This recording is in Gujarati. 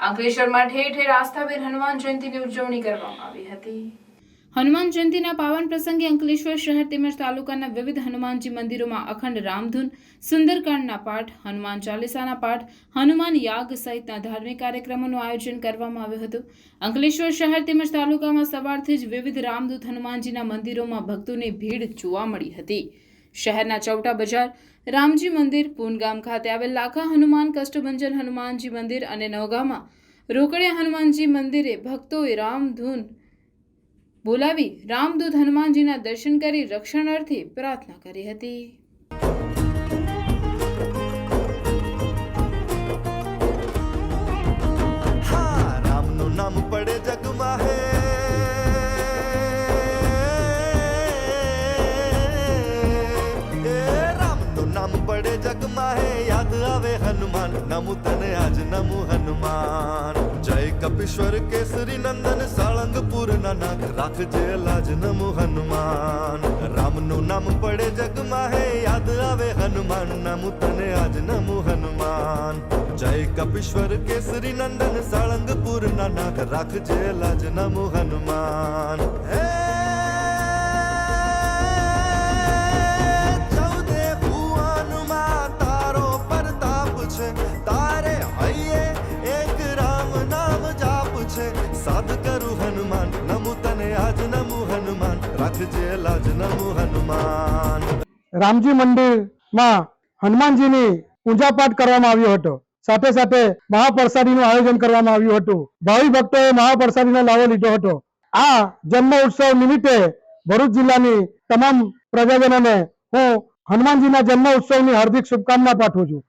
અંકલેશ્વરમાં ઠેર ઠેર આસ્થાભેર હનુમાન જયંતીની ઉજવણી કરવામાં આવી હતી। હનુમાન જયંતીના પાવન પ્રસંગે અંકલેશ્વર શહેર તેમજ તાલુકાના વિવિધ હનુમાનજી મંદિરોમાં અખંડ રામધૂન, સુંદરકાંડના પાઠ, હનુમાન ચાલીસાના પાઠ, હનુમાન યાગ સહિતના ધાર્મિક કાર્યક્રમોનું આયોજન કરવામાં આવ્યું હતું। અંકલેશ્વર શહેર તેમજ તાલુકામાં સવારથી જ વિવિધ રામદૂત હનુમાનજીના મંદિરોમાં ભક્તોની ભીડ જોવા મળી હતી। શહેરના ચૌટા બજાર, રામજી મંદિર, પૂનગામ ખાતે આવેલ લાખા હનુમાન કષ્ટભંજન હનુમાનજી મંદિર અને નવગામાં રોકડિયા હનુમાનજી મંદિરે ભક્તોએ રામધૂન બોલાવી રામદૂત હનુમાનજીના દર્શન કરી રક્ષણાર્થે પ્રાર્થના કરી હતી। રામનું નામ પડે જગમાં હે, રામનું નામ પડે જગમાં હે, યાદ આવે હનુમાન, નમું તને આજ નમું હનુમાન। જય કપીશ્વર કેસરી નંદન સાળંગપુર ના નાથ, રાખજે લાજ નમું હનુમાન। રામનું નામ પડે જગમાં હે, યાદ આવે હનુમાન, નમું તને આજ નમું હનુમાન। જય કપીશ્વર કેસરી નંદન સાળંગપુર ના નાથ, રાખજે લાજ નમું હનુમાન। હે ચૌદે ભુવનમાં તારો પ્રતાપ છે, તારે હૈયે એક રામ નામ જાપ છે। સાદ કરું હનુમાન, નમું તને આજ નમું હનુમાન, રાખજે લાજ નમું હનુમાન। રામજી મંદિરમાં હનુમાનજીની પૂજા પાઠ કરવામાં આવ્યો હતો। સાથે સાથે મહાપ્રસાદીનું આયોજન કરવામાં આવ્યું હતું। ભાવિ ભક્તોએ મહાપ્રસાદીનો લાવો લીધો હતો। આ જન્મ ઉત્સવ નિમિત્તે ભરૂચ જિલ્લાની તમામ પ્રજાજનોને હું હનુમાનજીના જન્મ ઉત્સવની હાર્દિક શુભકામના પાઠવું છું।